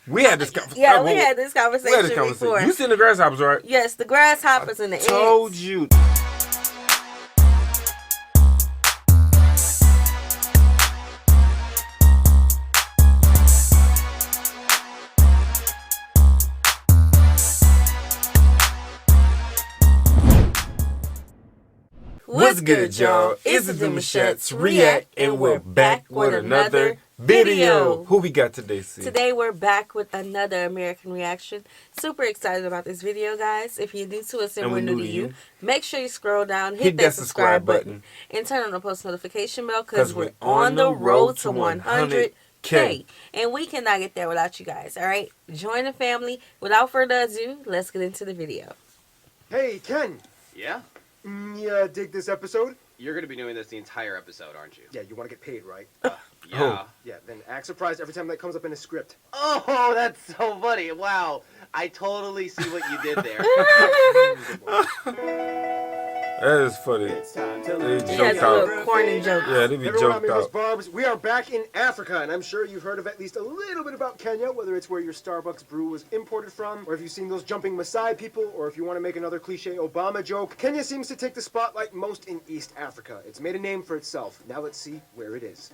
We had this conversation. Yeah, we had this conversation before. You seen the grasshoppers, right? Yes, the grasshoppers and the ants. Told you. What's good, y'all? It's the Demouchets React, and we're back with another video. Who we got today, C? Today we're back with another American reaction. Super excited about this video, guys. If you're new to us and we're new to you, make sure you scroll down, hit that subscribe button, and turn on the post notification bell because we're on the road to 100K. And we cannot get there without you guys, all right? Join the family. Without further ado, let's get into the video. Hey, Ken. Yeah? Yeah, dig this episode? You're going to be doing this the entire episode, aren't you? Yeah, you want to get paid, right? Yeah. Oh. Yeah, then act surprised every time that comes up in a script. Oh, that's so funny. Wow. I totally see what you did there. That is funny. It's time to They He joked has a out. little corny joke. Yeah, they be Everyone, I'm joked your host, out. Barbs. We are back in Africa, and I'm sure you've heard of at least a little bit about Kenya, whether it's where your Starbucks brew was imported from, or if you've seen those jumping Maasai people, or if you want to make another cliche Obama joke. Kenya seems to take the spotlight most in East Africa. It's made a name for itself. Now let's see where it is.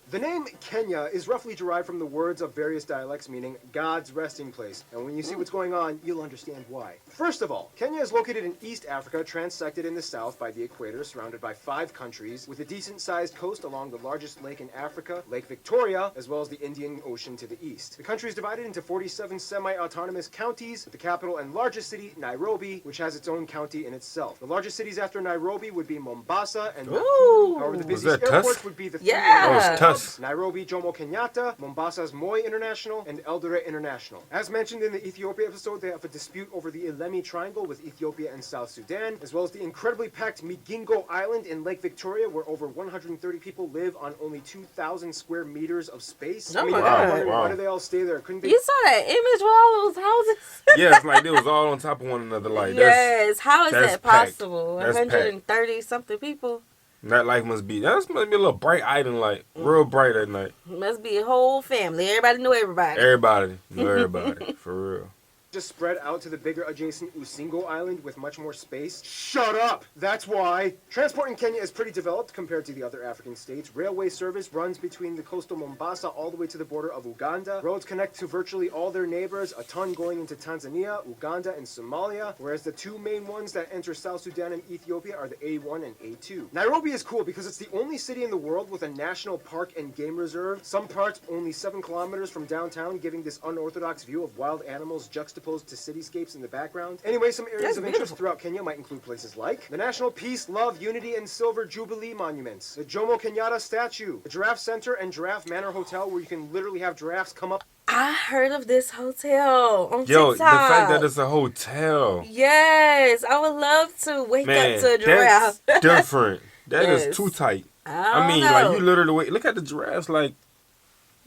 The name Kenya is roughly derived from the words of various dialects meaning God's resting place, and when you see what's going on, you'll understand why. First of all, Kenya is located in East Africa, transected in the south by the equator, surrounded by 5 countries, with a decent-sized coast along the largest lake in Africa, Lake Victoria, as well as the Indian Ocean to the east. The country is divided into 47 semi-autonomous counties, with the capital and largest city, Nairobi, which has its own county in itself. The largest cities after Nairobi would be Mombasa and Nakuru. However, the busiest that airports Tusk? would be the Yeah. Oh, it's Tusk. Nairobi Jomo Kenyatta, Mombasa's Moi International, and Eldoret International. As mentioned in the Ethiopia episode, they have a dispute over the Elemi Triangle with Ethiopia and South Sudan, as well as the incredibly packed Migingo Island in Lake Victoria, where over 130 people live on only 2,000 square meters of space. Oh my I'm God. wondering, Wow. why do they all stay there? Couldn't they? You saw that image with all those houses? Yeah, it's like they was all on top of one another. Like Yes. How is that's that packed. possible? That's 130 something people. that life must be. That must be a little bright island, like real bright at night. Must be a whole family. Everybody knew everybody. Everybody, know everybody, for real. Just spread out to the bigger adjacent Usingo Island with much more space? Shut up! That's why! Transport in Kenya is pretty developed compared to the other African states. Railway service runs between the coastal Mombasa all the way to the border of Uganda. Roads connect to virtually all their neighbors, a ton going into Tanzania, Uganda, and Somalia, whereas the 2 main ones that enter South Sudan and Ethiopia are the A1 and A2. Nairobi is cool because it's the only city in the world with a national park and game reserve. Some parts only 7 kilometers from downtown, giving this unorthodox view of wild animals juxtaposed to cityscapes in the background. Anyway, some areas That's of beautiful. interest throughout Kenya might include places like the National Peace, Love, Unity, and Silver Jubilee Monuments, the Jomo Kenyatta statue, the Giraffe Center and Giraffe Manor Hotel, where you can literally have giraffes come up. I heard of this hotel on Yo, TikTok. the fact that it's a hotel, Yes, I would love to wake man, up to a giraffe. that's different. That is Yes. too tight. I mean, don't like know. you literally wait. Look at the giraffes, like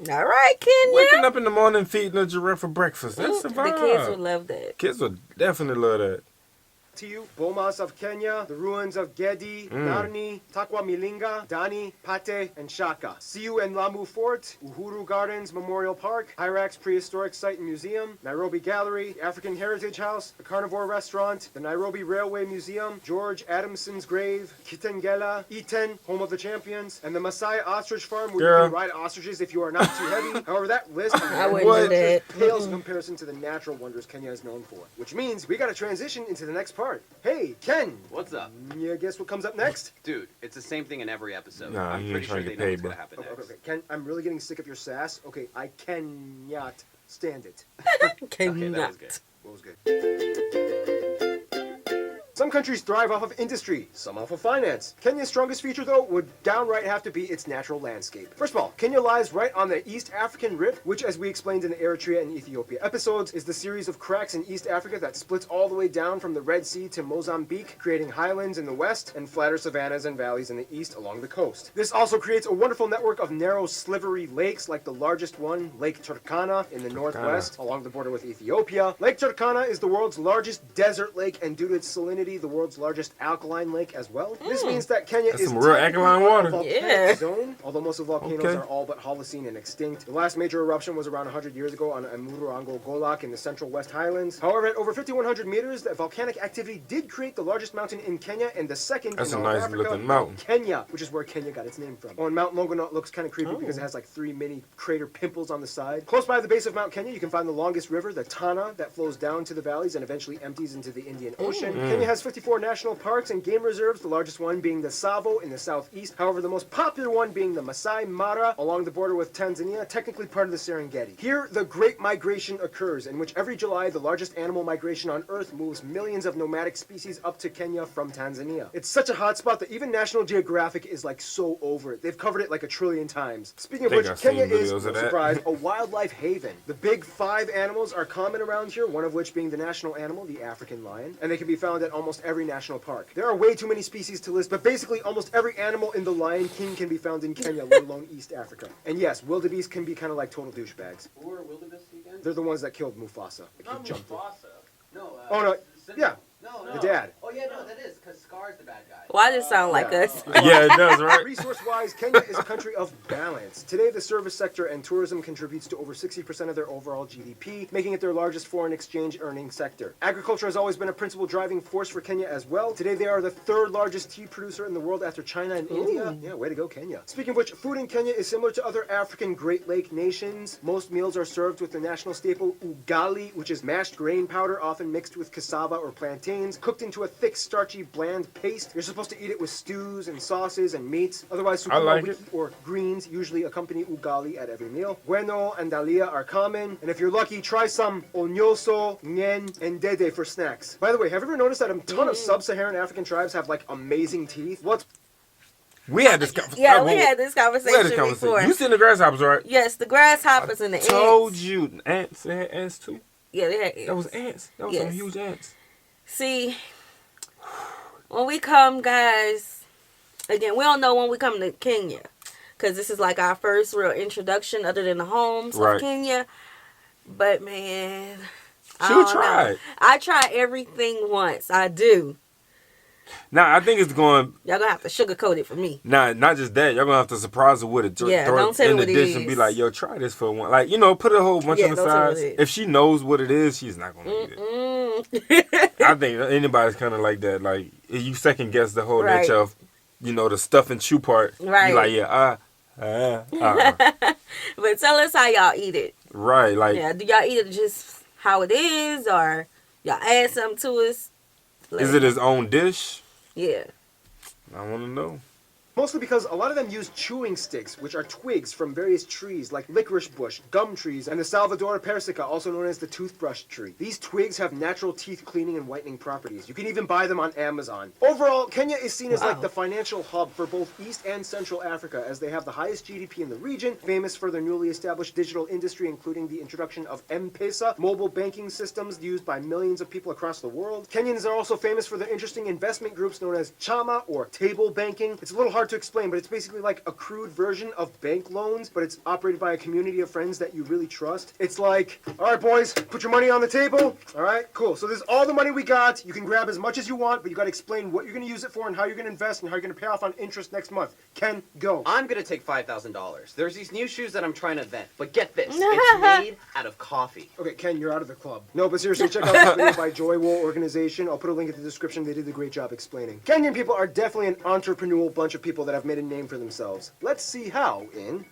All right, waking Kenya. up in the morning feeding a giraffe for breakfast. That's a The vibe. kids would love that. Kids would definitely love that. To you, Bomas of Kenya, the ruins of Gedi, Narni, Takwa Milinga, Dani, Pate, and Shaka. Siu and Lamu Fort, Uhuru Gardens Memorial Park, Hyrax Prehistoric Site and Museum, Nairobi Gallery, the African Heritage House, the Carnivore Restaurant, the Nairobi Railway Museum, George Adamson's Grave, Kitengela, Iten, Home of the Champions, and the Maasai Ostrich Farm, where you can ride ostriches if you are not too heavy. However, that list I wouldn't do that. pales in comparison to the natural wonders Kenya is known for. Which means we gotta transition into the next part. Hey, Ken! What's up? You guess what comes up next? Dude, it's the same thing in every episode. Nah, I'm you pretty ain't sure trying to they get know paid, what's going to bro. happen Okay, next. okay, Ken, I'm really getting sick of your sass. Okay, I cannot stand it. Okay, that was good. What was good? Some countries thrive off of industry, some off of finance. Kenya's strongest feature, though, would downright have to be its natural landscape. First of all, Kenya lies right on the East African Rift, which, as we explained in the Eritrea and Ethiopia episodes, is the series of cracks in East Africa that splits all the way down from the Red Sea to Mozambique, creating highlands in the west and flatter savannas and valleys in the east along the coast. This also creates a wonderful network of narrow, slivery lakes, like the largest one, Lake Turkana, in the northwest, along the border with Ethiopia. Lake Turkana is the world's largest desert lake, and due to its salinity, activity, the world's largest alkaline lake as well. This means that Kenya That's is some real technically alkaline water. a volcanic Yeah. zone, although most of the volcanoes Okay. are all but Holocene and extinct. The last major eruption was around 100 years ago on Mururango Golak in the central West Highlands. However, at over 5,100 meters, the volcanic activity did create the largest mountain in Kenya and the second That's in a all of nice Africa, looking mountain. Kenya, which is where Kenya got its name from. Oh, and Mount Longonot looks kind of creepy because it has like 3 mini crater pimples on the side. Close by the base of Mount Kenya, you can find the longest river, the Tana, that flows down to the valleys and eventually empties into the Indian Ocean. Kenya has 54 national parks and game reserves, the largest one being the Tsavo in the southeast. However, the most popular one being the Masai Mara along the border with Tanzania, technically part of the Serengeti. Here, the Great Migration occurs, in which every July, the largest animal migration on Earth moves millions of nomadic species up to Kenya from Tanzania. It's such a hot spot that even National Geographic is like so over it. They've covered it like 1 trillion times. Speaking of Think which, I've seen Kenya is, videos of no that. surprise, a wildlife haven. The big 5 animals are common around here, one of which being the national animal, the African lion, and they can be found at almost every national park. There are way too many species to list, but basically almost every animal in the Lion King can be found in Kenya, let alone East Africa. And yes, wildebeest can be kind of like total douchebags. Who are wildebeest again? They're the ones that killed Mufasa. Not He jumped in. Mufasa. No. Oh, no. Simba. Yeah. No. The dad. Oh yeah, no, that is because Scar's the bad guy. Why does it sound like Yeah. us? Yeah, it does, right? Resource-wise, Kenya is a country of balance. Today, the service sector and tourism contributes to over 60% of their overall GDP, making it their largest foreign exchange earning sector. Agriculture has always been a principal driving force for Kenya as well. Today, they are the 3rd largest tea producer in the world after China and India. Yeah, way to go, Kenya. Speaking of which, food in Kenya is similar to other African Great Lake nations. Most meals are served with the national staple ugali, which is mashed grain powder, often mixed with cassava or plantains, cooked into a thick, starchy, bland paste. You're supposed to eat it with stews and sauces and meats. Otherwise, I like sukuma wiki or greens usually accompany ugali at every meal. Bueno and dalia are common. And if you're lucky, try some onyoso, nyen, and dede for snacks. By the way, have you ever noticed that a ton of sub-Saharan African tribes have like amazing teeth? What's We had this Yeah, we had this conversation before. You seen the grasshoppers, right? Yes, the grasshoppers and the Told ants. you. Ants. They had ants too. Yeah, they had ants. That was ants. That was some Yes. huge ants. See, when we come, guys, again, we don't know when we come to Kenya, because this is like our first real introduction other than the homes Right. of Kenya. But, man, I She'll don't try know. it. I try everything once. I do. Now, I think it's going... Y'all gonna have to sugarcoat it for me. Nah, not just that. Y'all gonna have to surprise her with it. Yeah, Throw don't it tell me in the what it dish and be is. like, yo, try this for one. Like, you know, put a whole bunch Yeah, on the don't tell me what sides. it is. If she knows what it is, she's not gonna eat it. I think anybody's kind of like that. Like, if you second guess the whole Right. nature of, you know, the stuff and chew part. Right. You like, yeah, But tell us how y'all eat it. right. Like, Yeah, do y'all eat it just how it is, or y'all add something to us? is it his own dish? Yeah. I want to know. Mostly because a lot of them use chewing sticks, which are twigs from various trees like licorice bush, gum trees, and the Salvador persica, also known as the toothbrush tree. These twigs have natural teeth cleaning and whitening properties. You can even buy them on Amazon. Overall, Kenya is seen as like the financial hub for both East and Central Africa, as they have the highest GDP in the region, famous for their newly established digital industry, including the introduction of M-Pesa, mobile banking systems used by millions of people across the world. Kenyans are also famous for their interesting investment groups known as chama, or table banking. It's a little hard to explain, but it's basically like a crude version of bank loans, but it's operated by a community of friends that you really trust. It's like, all right, boys, put your money on the table. All right, cool. So this is all the money we got. You can grab as much as you want, but you got to explain what you're going to use it for and how you're going to invest and how you're going to pay off on interest next month. Ken, go. I'm gonna take $5,000. There's these new shoes that I'm trying to invent, but get this, it's made out of coffee. Okay, Ken, you're out of the club. No, but seriously, check out this video by Joy Wool Organization. I'll put a link in the description. They did a great job explaining. Kenyan people are definitely an entrepreneurial bunch of people that have made a name for themselves. Let's see how in...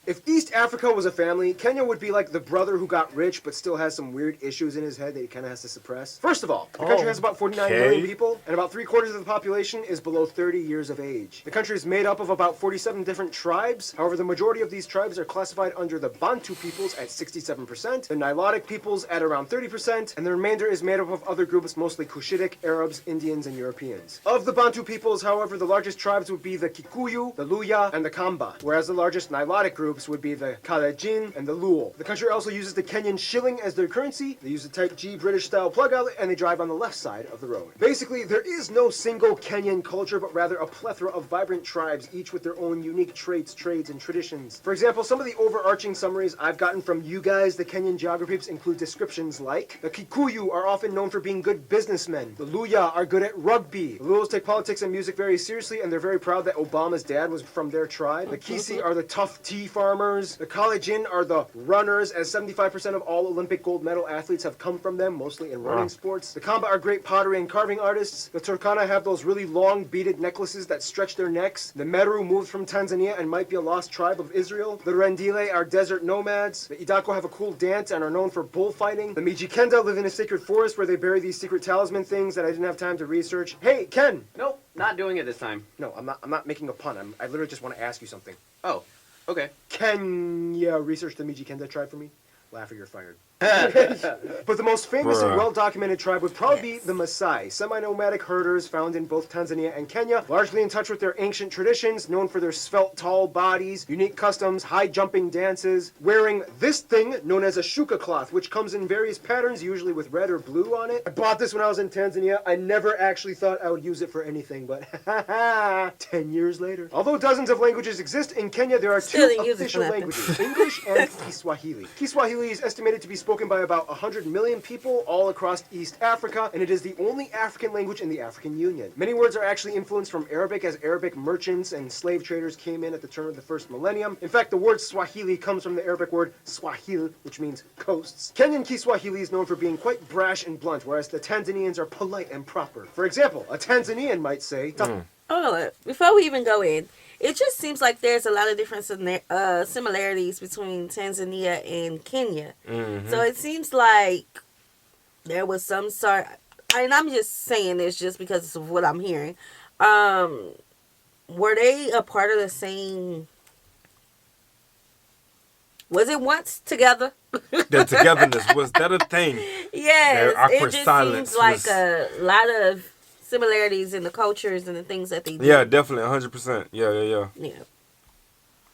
If East Africa was a family, Kenya would be like the brother who got rich but still has some weird issues in his head that he kind of has to suppress. First of all, the country has about 49 million people, and about 3/4 of the population is below 30 years of age. The country is made up of about 47 different tribes. However, the majority of these tribes are classified under the Bantu peoples at 67%, the Nilotic peoples at around 30%, and the remainder is made up of other groups, mostly Cushitic, Arabs, Indians, and Europeans. Of the Bantu peoples, however, the largest tribes would be the Kikuyu, the Luya, and the Kamba, whereas the largest Nilotic groups tribes would be the Kalenjin and the Luo. The country also uses the Kenyan shilling as their currency. They use the Type G British-style plug outlet, and they drive on the left side of the road. Basically, there is no single Kenyan culture, but rather a plethora of vibrant tribes, each with their own unique traits, trades, and traditions. For example, some of the overarching summaries I've gotten from you guys, the Kenyan geographers, include descriptions like: the Kikuyu are often known for being good businessmen. The Luya are good at rugby. The Luos take politics and music very seriously, and they're very proud that Obama's dad was from their tribe. The Kisi are the tough tea farmers. The Kalenjin are the runners, as 75% of all Olympic gold medal athletes have come from them, mostly in running sports. The Kamba are great pottery and carving artists. The Turkana have those really long beaded necklaces that stretch their necks. The Meru moved from Tanzania and might be a lost tribe of Israel. The Rendile are desert nomads. The Idako have a cool dance and are known for bullfighting. The Mijikenda live in a sacred forest where they bury these secret talisman things that I didn't have time to research. Hey, Ken! Nope, not doing it this time. No, I'm not making a pun. I literally just want to ask you something. Oh, okay. Can you research the Mijikenda tribe for me? Laugh or you're fired. But the most famous and well-documented tribe would probably be the Maasai, semi-nomadic herders found in both Tanzania and Kenya, largely in touch with their ancient traditions, known for their svelte, tall bodies, unique customs, high-jumping dances, wearing this thing known as a shuka cloth, which comes in various patterns, usually with red or blue on it. I bought this when I was in Tanzania. I never actually thought I would use it for anything, but 10 years later. Although dozens of languages exist, in Kenya there are two official languages, English and Kiswahili. Kiswahili is estimated to be spoken by about 100 million people all across East Africa, and it is the only African language in the African Union. Many words are actually influenced from Arabic, as Arabic merchants and slave traders came in at the turn of the first millennium. In fact, the word Swahili comes from the Arabic word Swahil, which means coasts. Kenyan Kiswahili is known for being quite brash and blunt, whereas the Tanzanians are polite and proper. For example, a Tanzanian might say, Oh, before we even go in, it just seems like there's a lot of different similarities between Tanzania and Kenya. Mm-hmm. So it seems like there was some sort, and I'm just saying this just because of what I'm hearing. Were they a part of the same? Was it once together? The togetherness, was that a thing? Yes, awkward it just silence seems like was... a lot of similarities in the cultures and the things that they do. Yeah, definitely, 100%. Yeah. Yeah.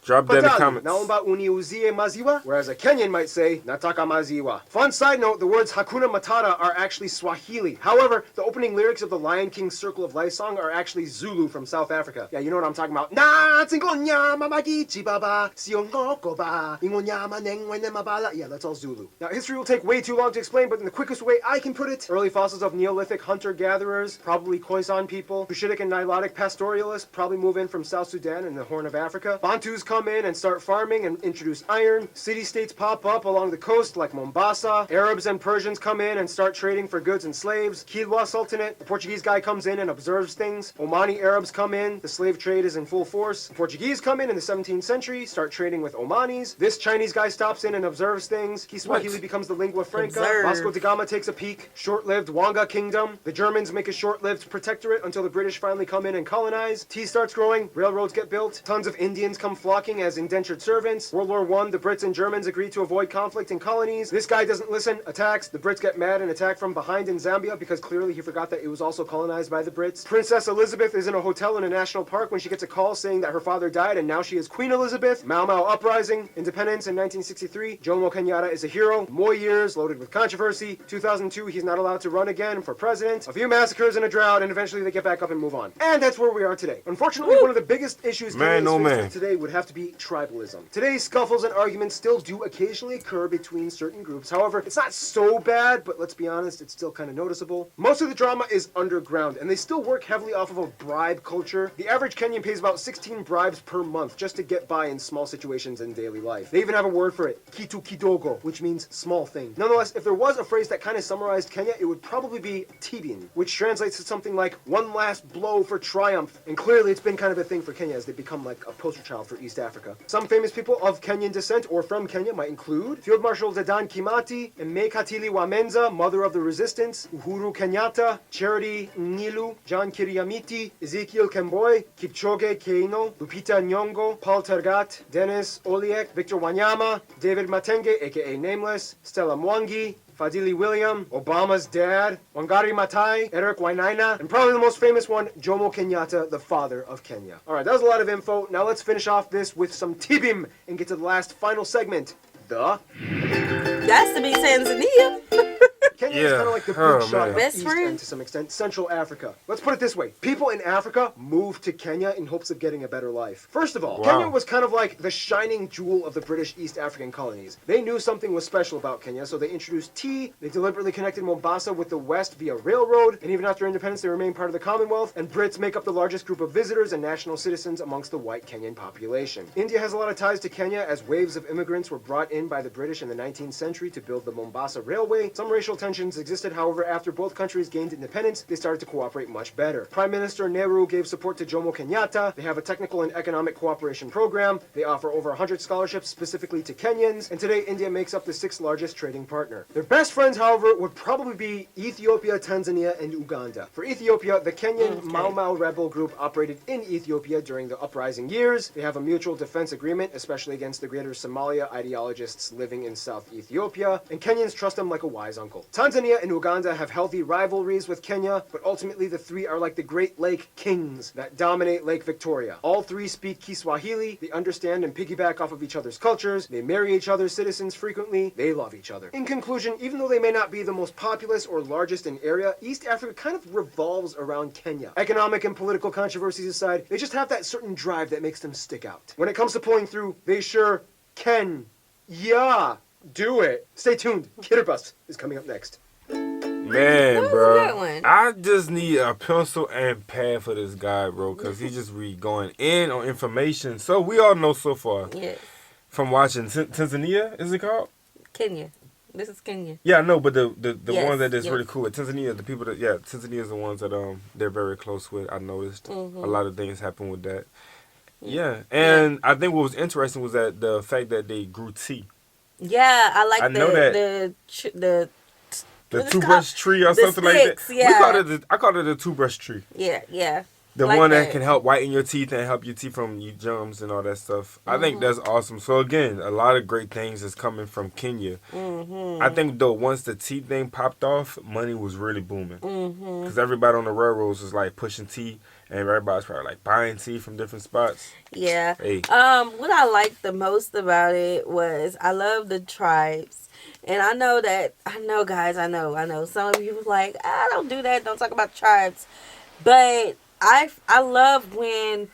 Drop that in the Patali, comments. naomba uniuzie maziwa, whereas a Kenyan might say, nataka maziwa. Fun side note, the words Hakuna Matata are actually Swahili. However, the opening lyrics of the Lion King Circle of Life song are actually Zulu from South Africa. Yeah, you know what I'm talking about. Na tsingonya mamagichi baba, siongo ba, ingonya manengwene mabala. Yeah, that's all Zulu. Now, history will take way too long to explain, but in the quickest way I can put it, early fossils of Neolithic hunter-gatherers, probably Khoisan people, Cushitic and Nilotic pastoralists, probably move in from South Sudan and the Horn of Africa. Bantus come in and start farming and introduce iron. City-states pop up along the coast like Mombasa. Arabs and Persians come in and start trading for goods and slaves. Kilwa Sultanate, the Portuguese guy comes in and observes things. Omani Arabs come in, the slave trade is in full force. The Portuguese come in the 17th century, start trading with Omanis. This Chinese guy stops in and observes things. Kiswahili becomes the lingua franca. Vasco da Gama takes a peek. Short-lived Wanga Kingdom. The Germans make a short-lived protectorate until the British finally come in and colonize. Tea starts growing, railroads get built. Tons of Indians come flocking as indentured servants. World War I, the Brits and Germans agree to avoid conflict in colonies. This guy doesn't listen, attacks. The Brits get mad and attack from behind in Zambia because clearly he forgot that it was also colonized by the Brits. Princess Elizabeth is in a hotel in a national park when she gets a call saying that her father died and now she is Queen Elizabeth. Mau Mau Uprising, independence in 1963. Jomo Kenyatta is a hero. More years loaded with controversy. 2002, he's not allowed to run again for president. A few massacres and a drought, and eventually they get back up and move on. And that's where we are today. Unfortunately, one of the biggest issues Kenya faces today would have to be tribalism. Today's scuffles and arguments still do occasionally occur between certain groups. However, it's not so bad, but let's be honest, it's still kind of noticeable. Most of the drama is underground, and they still work heavily off of a bribe culture. The average Kenyan pays about 16 bribes per month just to get by in small situations in daily life. They even have a word for it, kitu kidogo, which means small thing. Nonetheless, if there was a phrase that kind of summarized Kenya, it would probably be tibin, which translates to something like one last blow for triumph. And clearly it's been kind of a thing for Kenya as they become like a poster child for East Africa. Some famous people of Kenyan descent or from Kenya might include Field Marshal Dedan Kimathi, Mmekatili Wamenza, mother of the resistance, Uhuru Kenyatta, Charity Ngilu, John Kiriamiti, Ezekiel Kemboi, Kipchoge Keino, Lupita Nyong'o, Paul Tergat, Dennis Oliek, Victor Wanyama, David Matenge, aka Nameless, Stella Mwangi, Fadili William, Obama's dad, Wangari Maathai, Eric Wainaina, and probably the most famous one, Jomo Kenyatta, the father of Kenya. Alright, that was a lot of info. Now let's finish off this with some tibim and get to the last final segment. That's to be Tanzania. Kenya is kind of like the big shot of Best East friend. and to some extent Central Africa. Let's put it this way. People in Africa moved to Kenya in hopes of getting a better life. First of all, Kenya was kind of like the shining jewel of the British East African colonies. They knew something was special about Kenya, so they introduced tea, they deliberately connected Mombasa with the West via railroad, and even after independence they remained part of the Commonwealth, and Brits make up the largest group of visitors and national citizens amongst the white Kenyan population. India has a lot of ties to Kenya as waves of immigrants were brought in by the British in the 19th century to build the Mombasa Railway. Some racial tensions existed, however, after both countries gained independence, they started to cooperate much better. Prime Minister Nehru gave support to Jomo Kenyatta. They have a technical and economic cooperation program. They offer over 100 scholarships specifically to Kenyans, and today India makes up the 6th largest trading partner. Their best friends, however, would probably be Ethiopia, Tanzania, and Uganda. For Ethiopia, the Kenyan Mau Mau rebel group operated in Ethiopia during the uprising years. They have a mutual defense agreement, especially against the Greater Somalia ideologists living in South Ethiopia, and Kenyans trust them like a wise uncle. Tanzania and Uganda have healthy rivalries with Kenya, but ultimately the three are like the Great Lake Kings that dominate Lake Victoria. All three speak Kiswahili, they understand and piggyback off of each other's cultures, they marry each other's citizens frequently, they love each other. In conclusion, even though they may not be the most populous or largest in area, East Africa kind of revolves around Kenya. Economic and political controversies aside, they just have that certain drive that makes them stick out. When it comes to pulling through, they sure can. Yeah, do it. Stay tuned. Kidder Bus is coming up next. Man, That was a bro, good one. I just need a pencil and pad for this guy, bro, because he just going in on information. So we all know so far Yes. from watching Tanzania, is it called? Kenya. This is Kenya. Yeah, I know, but the Yes, one that is yes. really cool with Tanzania, the people that Tanzania is the ones that they're very close with. I noticed a lot of things happen with that. Yeah, and I think what was interesting was that the fact that they grew tea. Yeah, I like know that. the The what is it toothbrush tree or The something like that. sticks, yeah. I called it a toothbrush tree. yeah. The Like one that that. can help whiten your teeth and help your teeth from your germs and all that stuff. I think that's awesome. So again, a lot of great things is coming from Kenya. I think though once the tea thing popped off, money was really booming. Because everybody on the railroads was like pushing tea, and everybody's probably like buying tea from different spots. Yeah. Hey. What I liked the most about it was I love the tribes. And I know guys, I know. Some of you was like, don't do that, don't talk about tribes. But I love when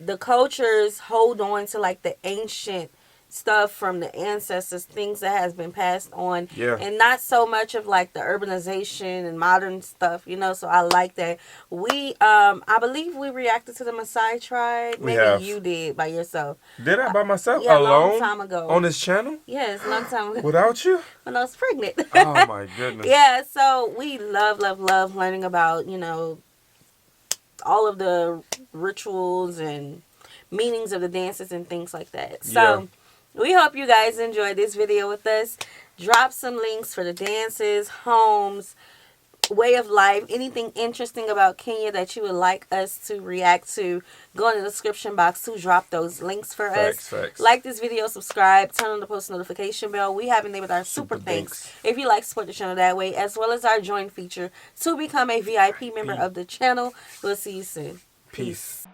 the cultures hold on to like the ancient stuff from the ancestors, things that has been passed on, and not so much of like the urbanization and modern stuff, so I like that. We I believe we reacted to the Maasai tribe. Maybe you did by yourself. Did I by myself? Yeah, alone? a long time ago. On this channel? Yes, a long time ago. Without you? When I was pregnant. Oh my goodness. Yeah, so we love learning about, all of the rituals and meanings of the dances and things like that. So we hope you guys enjoyed this video with us. Drop some links for the dances, homes, way of life, anything interesting about Kenya that you would like us to react to. Go in the description box to drop those links for us. Facts. Like this video, subscribe, turn on the post notification bell. We have enabled our super thanks if you like to support the channel that way, as well as our join feature to become a VIP member of the channel. We'll see you soon. Peace.